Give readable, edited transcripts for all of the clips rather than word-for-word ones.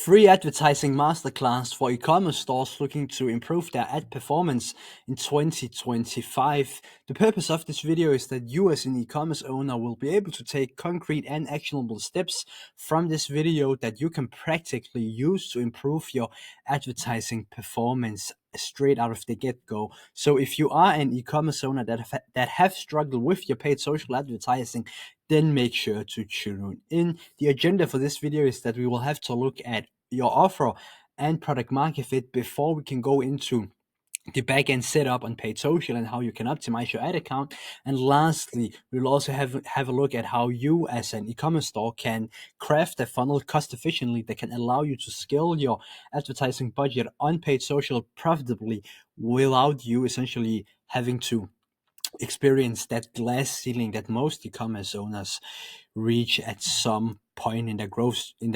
Free advertising masterclass for e-commerce stores looking to improve their ad performance in 2025. The purpose of this video is that you as an e-commerce owner will be able to take concrete and actionable steps from this video that you can practically use to improve your advertising performance straight out of the get-go. So if you are an e-commerce owner that have struggled with your paid social advertising, then make sure to tune in. The agenda for this video is that we will have to look at your offer and product market fit before we can go into the backend setup on paid social and how you can optimize your ad account. And lastly, we'll also have a look at how you as an e-commerce store can craft a funnel cost efficiently that can allow you to scale your advertising budget on paid social profitably without you essentially having to experience that glass ceiling that most e-commerce owners reach at some point in their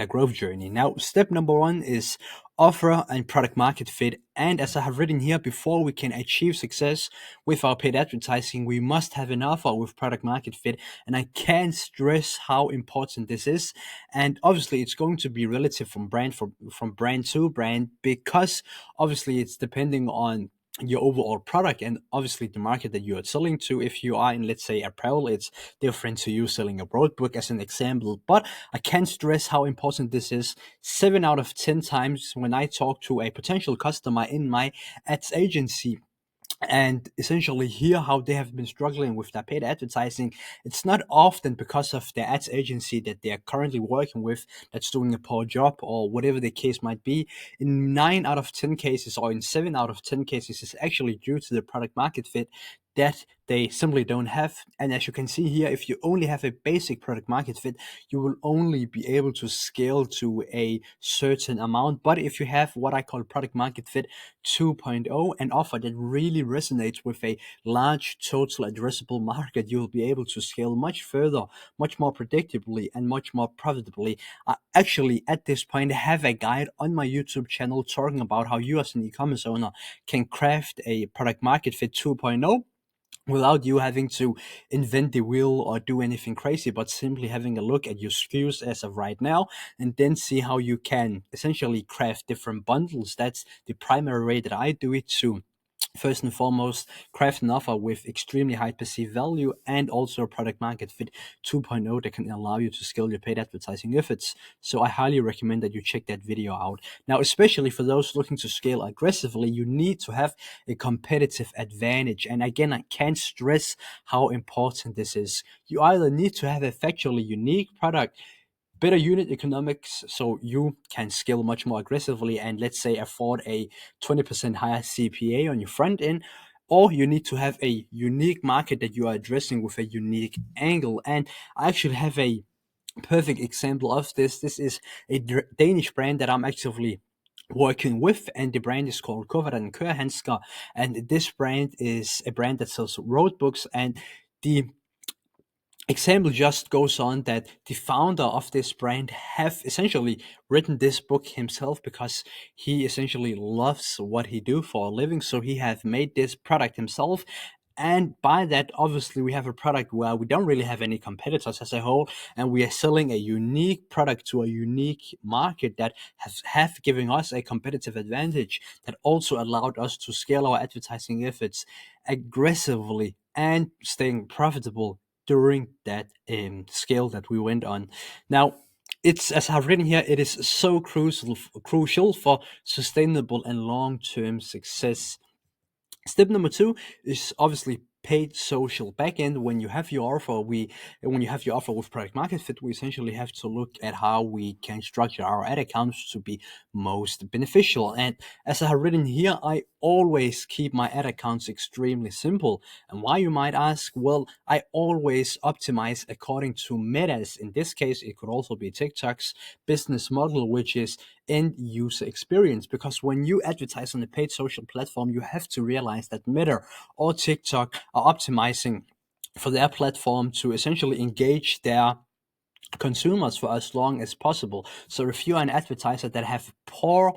growth journey. Now, step number one is offer and product market fit. And as I have written here, before we can achieve success with our paid advertising, we must have an offer with product market fit. And I can't stress how important this is. And obviously, it's going to be relative from brand to brand, because obviously it's depending on your overall product and obviously the market that you are selling to. If you are in, let's say, apparel, it's different to you selling a broad book as an example. But I can't stress how important this is. 7 out of 10 times when I talk to a potential customer in my ads agency and essentially hear how they have been struggling with their paid advertising, it's not often because of the ads agency that they are currently working with that's doing a poor job or whatever the case might be. In 9 out of 10 cases, or in 7 out of 10 cases, it's actually due to the product market fit that they simply don't have. And as you can see here, if you only have a basic product market fit, you will only be able to scale to a certain amount. But if you have what I call product market fit 2.0, an offer that really resonates with a large total addressable market, you will be able to scale much further, much more predictably, and much more profitably. I actually, at this point, have a guide on my YouTube channel talking about how you as an e-commerce owner can craft a product market fit 2.0 without you having to invent the wheel or do anything crazy, but simply having a look at your SKUs as of right now, and then see how you can essentially craft different bundles. That's the primary way that I do it, to first and foremost craft an offer with extremely high perceived value and also a product market fit 2.0 that can allow you to scale your paid advertising efforts. So I highly recommend that you check that video out. Now, especially for those looking to scale aggressively, you need to have a competitive advantage. And again, I can't stress how important this is. You either need to have a factually unique product, better unit economics, so you can scale much more aggressively and, let's say, afford a 20% higher CPA on your front end, or you need to have a unique market that you are addressing with a unique angle. And I actually have a perfect example of this. This is a Danish brand that I'm actively working with, and the brand is called Kuffert and Kørehandsker, and this brand is a brand that sells road books. And the example just goes on that the founder of this brand have essentially written this book himself because he essentially loves what he do for a living. So he have made this product himself. And by that, obviously, we have a product where we don't really have any competitors as a whole, and we are selling a unique product to a unique market that have given us a competitive advantage that also allowed us to scale our advertising efforts aggressively and staying profitable during that scale that we went on. Now, it's, as I've written here, it is so crucial for sustainable and long-term success. Step number 2 is obviously paid social backend. When you have your offer with product market fit, we essentially have to look at how we can structure our ad accounts to be most beneficial. And as I have written here, I always keep my ad accounts extremely simple. And why, you might ask? Well, I always optimize according to Meta's. In this case, it could also be TikTok's business model, which is end user experience. Because when you advertise on a paid social platform, you have to realize that Meta or TikTok are optimizing for their platform to essentially engage their consumers for as long as possible. So if you're an advertiser that have poor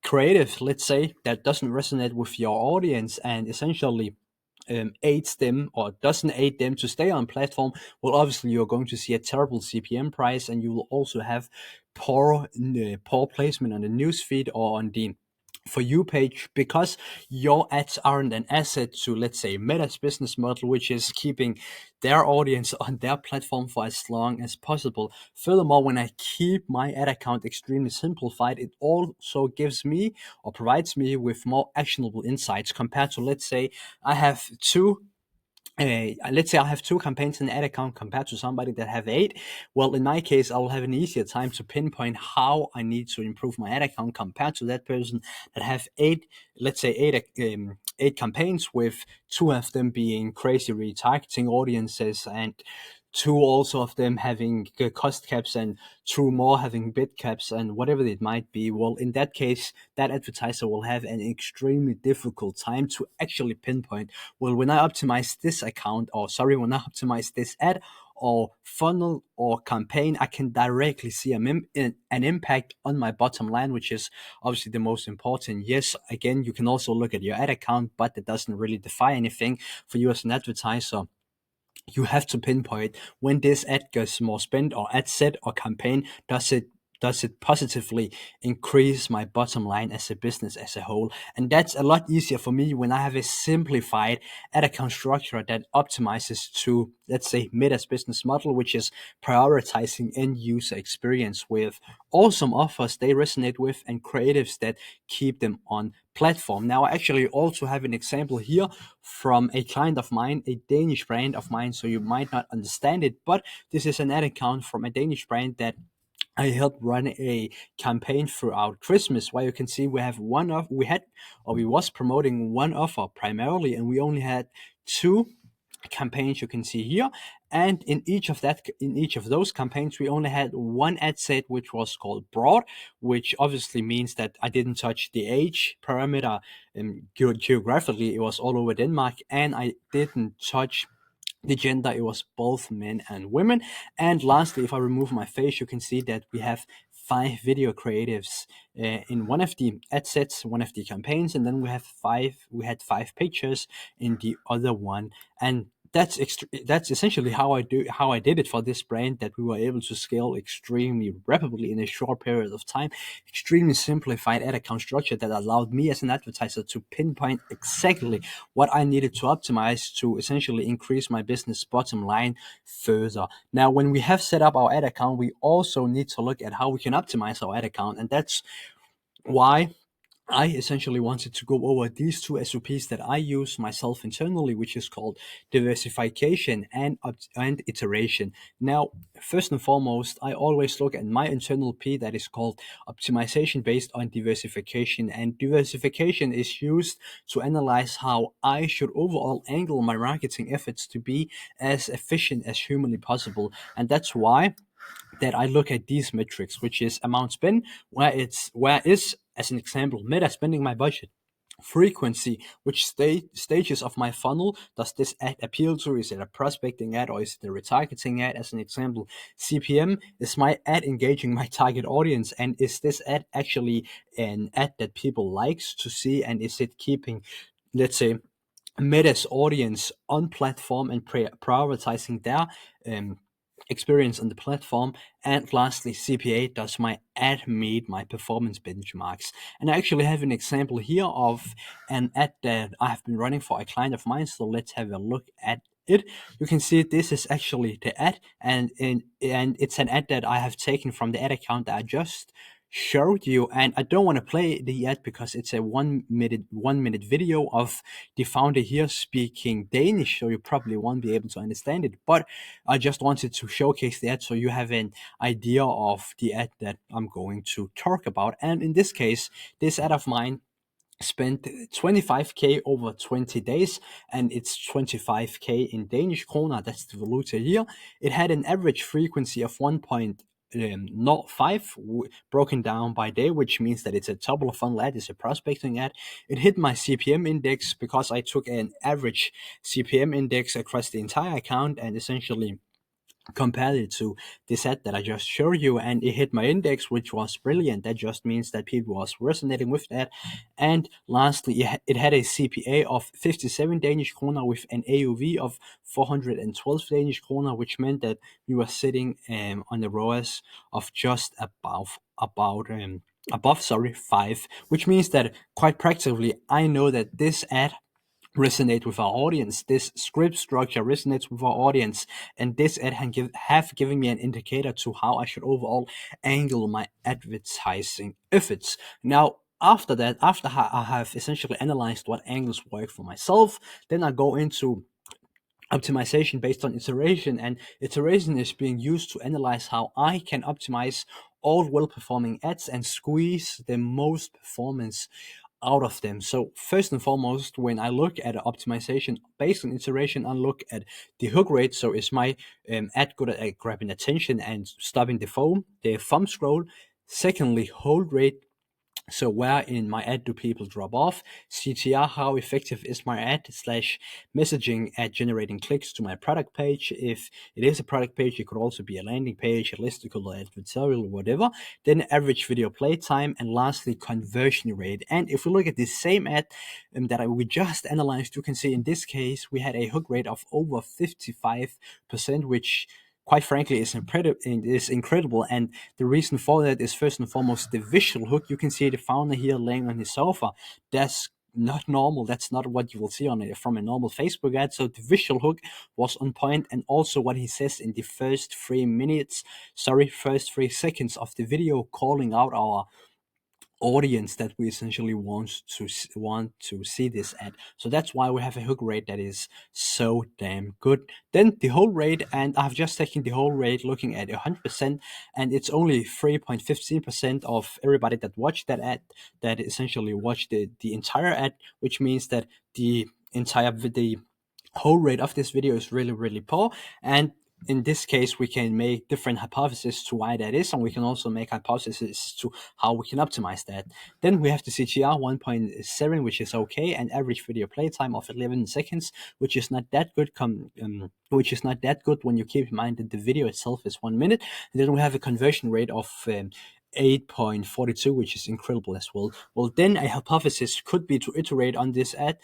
creative, let's say, that doesn't resonate with your audience, and essentially aids them or doesn't aid them to stay on platform, well, obviously you're going to see a terrible CPM price, and you will also have poor placement on the newsfeed or on the For You page, because your ads aren't an asset to, let's say, Meta's business model, which is keeping their audience on their platform for as long as possible. Furthermore, when I keep my ad account extremely simplified, it also gives me or provides me with more actionable insights compared to, let's say, I have two let's say I have two campaigns in the ad account compared to somebody that have 8. Well, in my case, I will have an easier time to pinpoint how I need to improve my ad account compared to that person that have 8, let's say 8 campaigns, with 2 of them being crazy retargeting audiences, and 2 also of them having cost caps, and 2 more having bid caps, and whatever it might be. Well, in that case, that advertiser will have an extremely difficult time to actually pinpoint, well, when I optimize this account, or sorry, when I optimize this ad or funnel or campaign, I can directly see an impact on my bottom line, which is obviously the most important. Yes, again, you can also look at your ad account, but that doesn't really define anything for you as an advertiser. You have to pinpoint when this ad gets more spent, or ad set or campaign, does it positively increase my bottom line as a business as a whole. And that's a lot easier for me when I have a simplified ad account structure that optimizes to, let's say, Meta's business model, which is prioritizing end user experience with awesome offers they resonate with and creatives that keep them on platform. Now, I actually also have an example here from a client of mine, a Danish brand of mine, so you might not understand it, but this is an ad account from a Danish brand that I helped run a campaign throughout Christmas, where you can see we was promoting one offer primarily, and we only had 2 campaigns you can see here. And in each of those campaigns, we only had one ad set, which was called broad, which obviously means that I didn't touch the age parameter. Geographically, it was all over Denmark, and I didn't touch the gender. It was both men and women. And lastly, if I remove my face, you can see that we have 5 video creatives in one of the ad sets, one of the campaigns, and then we had 5 pictures in the other one. And that's essentially how I did it for this brand, that we were able to scale extremely rapidly in a short period of time. Extremely simplified ad account structure that allowed me as an advertiser to pinpoint exactly what I needed to optimize to essentially increase my business bottom line further. Now, when we have set up our ad account, we also need to look at how we can optimize our ad account, and that's why I essentially wanted to go over these 2 SOPs that I use myself internally, which is called diversification and iteration. Now, first and foremost, I always look at my internal P that is called optimization based on diversification. And diversification is used to analyze how I should overall angle my marketing efforts to be as efficient as humanly possible. And that's why that I look at these metrics, which is amount spent, where is, as an example, Meta spending my budget. Frequency, which stages of my funnel does this ad appeal to? Is it a prospecting ad, or is it a retargeting ad? As an example, CPM, is my ad engaging my target audience, and is this ad actually an ad that people likes to see, and is it keeping, let's say, Meta's audience on platform and prioritizing their um, experience on the platform? And lastly, CPA, does my ad meet my performance benchmarks? And I actually have an example here of an ad that I have been running for a client of mine, so let's have a look at it. You can see this is actually the ad, and it's an ad that I have taken from the ad account that I just showed you. And I don't want to play the ad because it's a 1 minute video of the founder here speaking Danish, so you probably won't be able to understand it, but I just wanted to showcase the ad so you have an idea of the ad that I'm going to talk about. And in this case, this ad of mine spent 25k over 20 days, and it's 25k in Danish kroner. That's the valuta here. It had an average frequency of 1.05 broken down by day, which means that it's a top of funnel ad, it's a prospecting ad. It hit my CPM index because I took an average CPM index across the entire account and essentially compared it to this ad that I just showed you, and it hit my index, which was brilliant. That just means that people was resonating with that. And lastly, it had a CPA of 57 Danish kroner with an AOV of 412 Danish kroner, which meant that we were sitting on the ROAS of just above 5, which means that quite practically I know that this ad resonate with our audience. This script structure resonates with our audience, and this ad have given me an indicator to how I should overall angle my advertising efforts. Now, after that, after I have essentially analyzed what angles work for myself, then I go into optimization based on iteration, and iteration is being used to analyze how I can optimize all well-performing ads and squeeze the most performance out of them. So first and foremost, when I look at optimization based on iteration, I look at the hook rate. So is my ad good at grabbing attention and stopping the thumb scroll? Secondly, hold rate. So where in my ad do people drop off? CTR, how effective is my ad slash messaging at generating clicks to my product page? If it is a product page, it could also be a landing page, a listicle, or advertorial, whatever. Then average video play time, and lastly, conversion rate. And if we look at the same ad that we just analyzed, you can see in this case, we had a hook rate of over 55%, which quite frankly is incredible. And the reason for that is first and foremost the visual hook. You can see the founder here laying on his sofa. That's not normal. That's not what you will see from a normal Facebook ad. So the visual hook was on point, and also what he says in the first 3 seconds of the video, calling out our audience that we essentially want to see this ad. So that's why we have a hook rate that is so damn good. Then the whole rate, and I've just taken the whole rate looking at 100%, and it's only 3.15% of everybody that watched that ad that essentially watched the entire ad, which means that the whole rate of this video is really, really poor. And in this case, we can make different hypotheses to why that is, and we can also make hypotheses to how we can optimize that. Then we have the CTR 1.7, which is okay, and average video playtime of 11 seconds, which is not that good. Which is not that good when you keep in mind that the video itself is 1 minute. And then we have a conversion rate of 8.42, which is incredible as well. Well, then a hypothesis could be to iterate on this ad,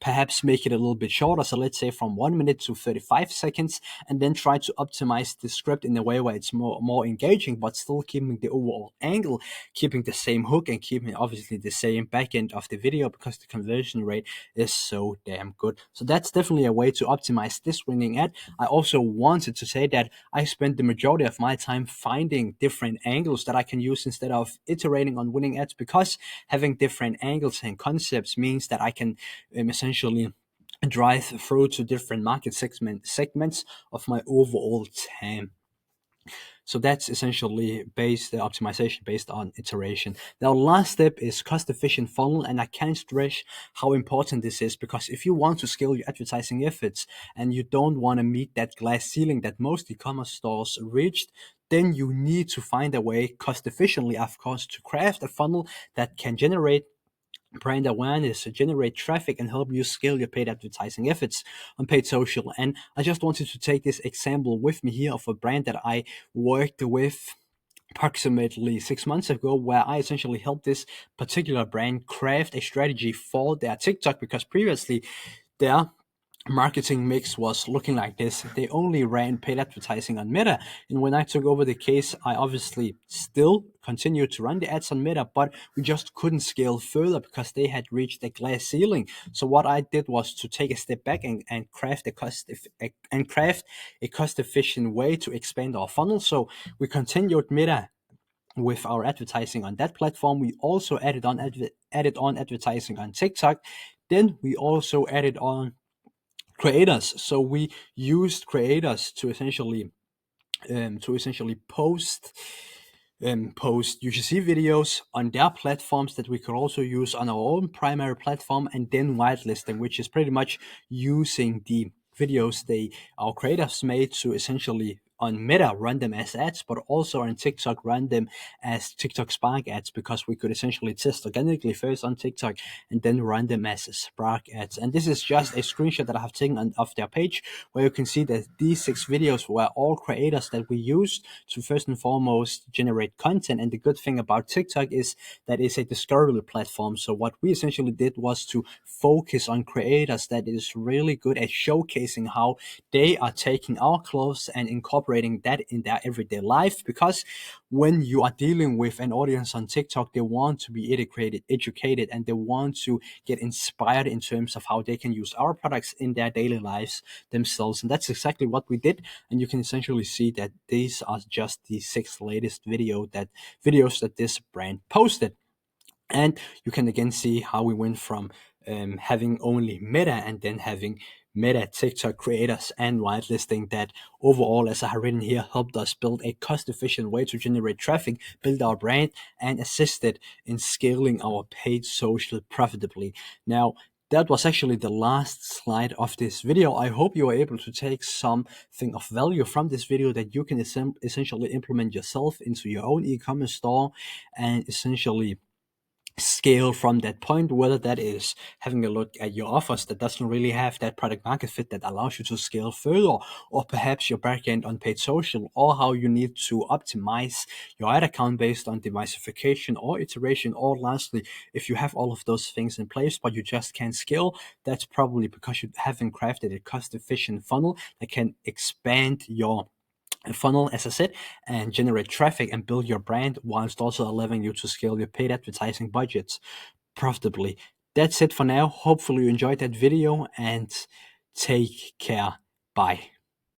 perhaps make it a little bit shorter. So let's say from 1 minute to 35 seconds, and then try to optimize the script in a way where it's more engaging, but still keeping the overall angle, keeping the same hook, and keeping obviously the same back end of the video, because the conversion rate is so damn good. So that's definitely a way to optimize this winning ad. I also wanted to say that I spent the majority of my time finding different angles that I can use instead of iterating on winning ads, because having different angles and concepts means that I can essentially drive through to different market segments of my overall TAM. So that's essentially the optimization based on iteration. Now, last step is cost-efficient funnel, and I can't stress how important this is, because if you want to scale your advertising efforts and you don't want to meet that glass ceiling that most e-commerce stores reached, then you need to find a way cost-efficiently, of course, to craft a funnel that can generate brand awareness, generate traffic, and help you scale your paid advertising efforts on paid social. And I just wanted to take this example with me here of a brand that I worked with approximately 6 months ago, where I essentially helped this particular brand craft a strategy for their TikTok, because previously their marketing mix was looking like this. They only ran paid advertising on Meta. And when I took over the case, I obviously still continued to run the ads on Meta, but we just couldn't scale further because they had reached a glass ceiling. So what I did was to take a step back and craft a cost efficient way to expand our funnel. So we continued Meta with our advertising on that platform. We also added on advertising on TikTok. Then we also added on creators. So we used creators to essentially post UGC videos on their platforms that we could also use on our own primary platform, and then whitelisting, which is pretty much using the videos our creators made to essentially on Meta, run them as ads, but also on TikTok, run them as TikTok Spark ads, because we could essentially test organically first on TikTok and then run them as Spark ads. And this is just a screenshot that I have taken of their page, where you can see that these 6 videos were all creators that we used to first and foremost generate content. And the good thing about TikTok is that it's a discovery platform. So what we essentially did was to focus on creators that is really good at showcasing how they are taking our clothes and incorporating that in their everyday life. Because when you are dealing with an audience on TikTok, they want to be educated, and they want to get inspired in terms of how they can use our products in their daily lives themselves. And that's exactly what we did. And you can essentially see that these are just the 6 latest videos that this brand posted. And you can again see how we went from having only Meta and then having Meta TikTok creators and whitelisting that overall, as I have written here, helped us build a cost-efficient way to generate traffic, build our brand, and assisted in scaling our paid social profitably. Now, that was actually the last slide of this video. I hope you were able to take something of value from this video that you can essentially implement yourself into your own e-commerce store and essentially scale from that point, whether that is having a look at your offers that doesn't really have that product market fit that allows you to scale further, or perhaps your backend on paid social, or how you need to optimize your ad account based on diversification or iteration, or lastly, if you have all of those things in place but you just can't scale, that's probably because you haven't crafted a cost-efficient funnel that can expand your funnel, as I said, and generate traffic and build your brand, whilst also allowing you to scale your paid advertising budgets profitably. That's it for now. Hopefully you enjoyed that video, and take care. Bye.